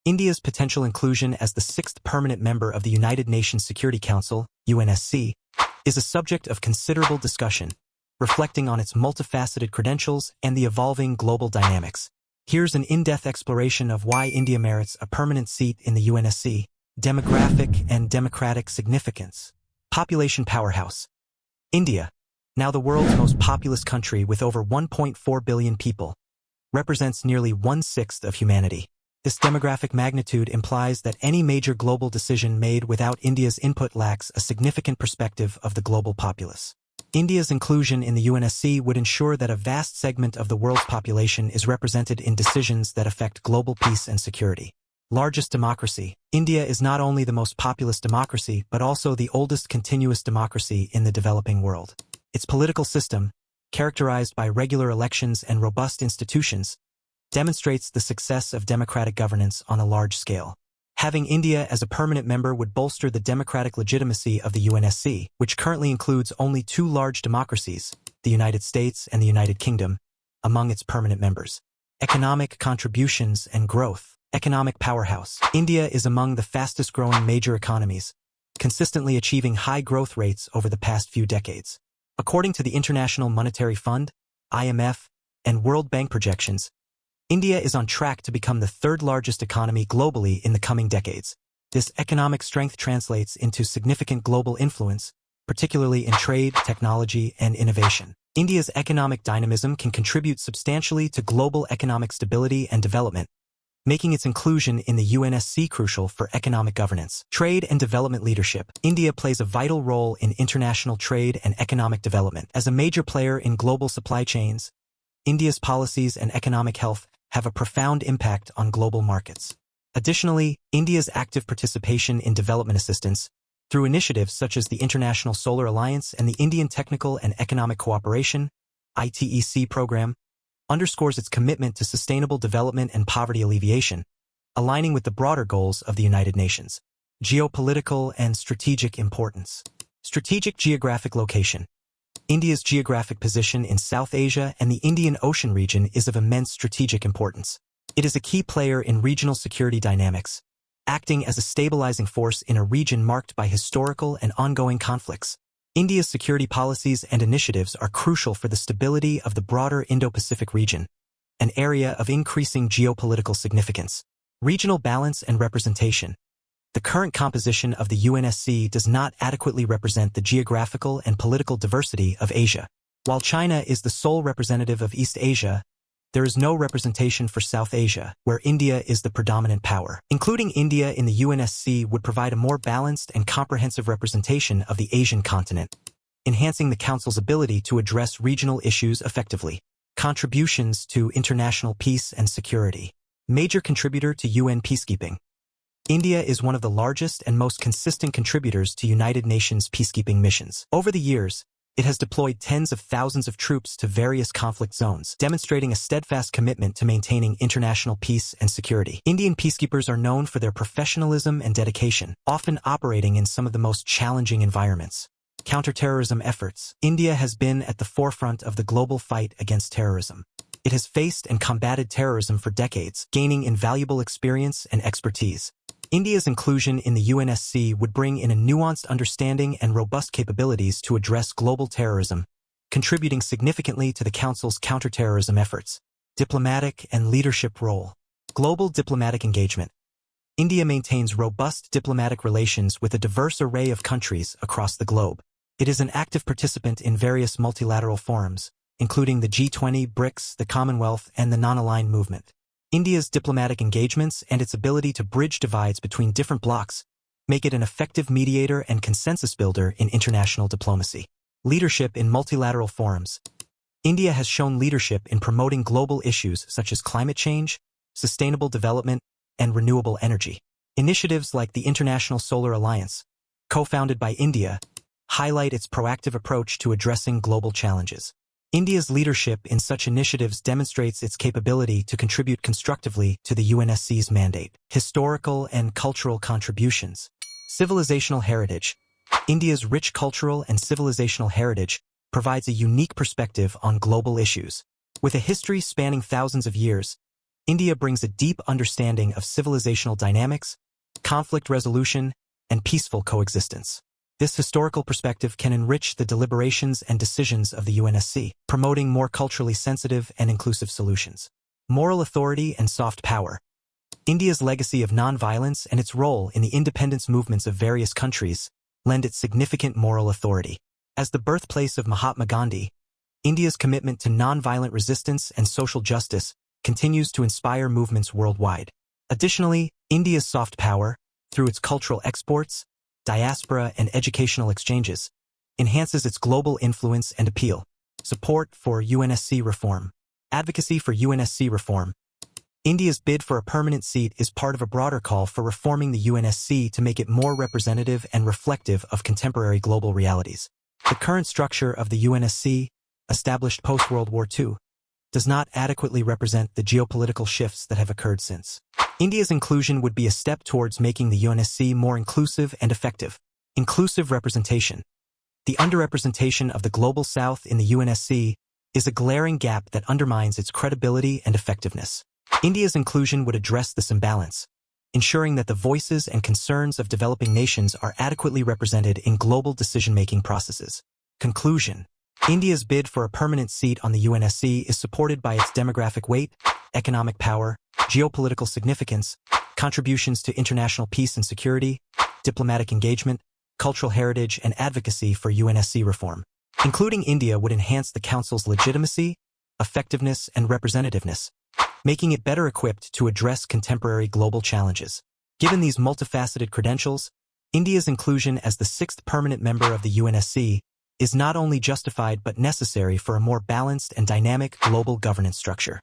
India's potential inclusion as the sixth permanent member of the United Nations Security Council, UNSC, is a subject of considerable discussion, reflecting on its multifaceted credentials and the evolving global dynamics. Here's an in-depth exploration of why India merits a permanent seat in the UNSC. Demographic and democratic significance. Population powerhouse. India, now the world's most populous country with over 1.4 billion people, represents nearly 1/6 of humanity. This demographic magnitude implies that any major global decision made without India's input lacks a significant perspective of the global populace. India's inclusion in the UNSC would ensure that a vast segment of the world's population is represented in decisions that affect global peace and security. Largest democracy. India is not only the most populous democracy but also the oldest continuous democracy in the developing world. Its political system, characterized by regular elections and robust institutions, demonstrates the success of democratic governance on a large scale. Having India as a permanent member would bolster the democratic legitimacy of the UNSC, which currently includes only two large democracies, the United States and the United Kingdom, among its permanent members. Economic contributions and growth. Economic powerhouse. India is among the fastest-growing major economies, consistently achieving high growth rates over the past few decades. According to the International Monetary Fund, IMF, and World Bank projections, India is on track to become the third-largest economy globally in the coming decades. This economic strength translates into significant global influence, particularly in trade, technology, and innovation. India's economic dynamism can contribute substantially to global economic stability and development, making its inclusion in the UNSC crucial for economic governance. Trade and development leadership. India plays a vital role in international trade and economic development. As a major player in global supply chains, India's policies and economic health have a profound impact on global markets. Additionally, India's active participation in development assistance, through initiatives such as the International Solar Alliance and the Indian Technical and Economic Cooperation, ITEC program, underscores its commitment to sustainable development and poverty alleviation, aligning with the broader goals of the United Nations. Geopolitical and strategic importance. Strategic geographic location. India's geographic position in South Asia and the Indian Ocean region is of immense strategic importance. It is a key player in regional security dynamics, acting as a stabilizing force in a region marked by historical and ongoing conflicts. India's security policies and initiatives are crucial for the stability of the broader Indo-Pacific region, an area of increasing geopolitical significance. Regional balance and representation. The current composition of the UNSC does not adequately represent the geographical and political diversity of Asia. While China is the sole representative of East Asia, there is no representation for South Asia, where India is the predominant power. Including India in the UNSC would provide a more balanced and comprehensive representation of the Asian continent, enhancing the Council's ability to address regional issues effectively. Contributions to international peace and security. Major contributor to UN peacekeeping. India is one of the largest and most consistent contributors to United Nations peacekeeping missions. Over the years, it has deployed tens of thousands of troops to various conflict zones, demonstrating a steadfast commitment to maintaining international peace and security. Indian peacekeepers are known for their professionalism and dedication, often operating in some of the most challenging environments. Counterterrorism efforts. India has been at the forefront of the global fight against terrorism. It has faced and combated terrorism for decades, gaining invaluable experience and expertise. India's inclusion in the UNSC would bring in a nuanced understanding and robust capabilities to address global terrorism, contributing significantly to the Council's counterterrorism efforts. Diplomatic and leadership role. Global diplomatic engagement. India maintains robust diplomatic relations with a diverse array of countries across the globe. It is an active participant in various multilateral forums, including the G20, BRICS, the Commonwealth, and the Non-Aligned Movement. India's diplomatic engagements and its ability to bridge divides between different blocs make it an effective mediator and consensus builder in international diplomacy. Leadership in multilateral forums. India has shown leadership in promoting global issues such as climate change, sustainable development, and renewable energy. Initiatives like the International Solar Alliance, co-founded by India, highlight its proactive approach to addressing global challenges. India's leadership in such initiatives demonstrates its capability to contribute constructively to the UNSC's mandate. Historical and cultural contributions. Civilizational heritage. India's rich cultural and civilizational heritage provides a unique perspective on global issues. With a history spanning thousands of years, India brings a deep understanding of civilizational dynamics, conflict resolution, and peaceful coexistence. This historical perspective can enrich the deliberations and decisions of the UNSC, promoting more culturally sensitive and inclusive solutions. Moral authority and soft power. India's legacy of nonviolence and its role in the independence movements of various countries lend it significant moral authority. As the birthplace of Mahatma Gandhi, India's commitment to nonviolent resistance and social justice continues to inspire movements worldwide. Additionally, India's soft power, through its cultural exports, diaspora, and educational exchanges, enhances its global influence and appeal. Support for UNSC reform. Advocacy for UNSC reform. India's bid for a permanent seat is part of a broader call for reforming the UNSC to make it more representative and reflective of contemporary global realities. The current structure of the UNSC, established post-World War II, does not adequately represent the geopolitical shifts that have occurred since. India's inclusion would be a step towards making the UNSC more inclusive and effective. Inclusive representation. The underrepresentation of the Global South in the UNSC is a glaring gap that undermines its credibility and effectiveness. India's inclusion would address this imbalance, ensuring that the voices and concerns of developing nations are adequately represented in global decision-making processes. Conclusion. India's bid for a permanent seat on the UNSC is supported by its demographic weight, economic power, geopolitical significance, contributions to international peace and security, diplomatic engagement, cultural heritage, and advocacy for UNSC reform. Including India would enhance the Council's legitimacy, effectiveness, and representativeness, making it better equipped to address contemporary global challenges. Given these multifaceted credentials, India's inclusion as the sixth permanent member of the UNSC is not only justified but necessary for a more balanced and dynamic global governance structure.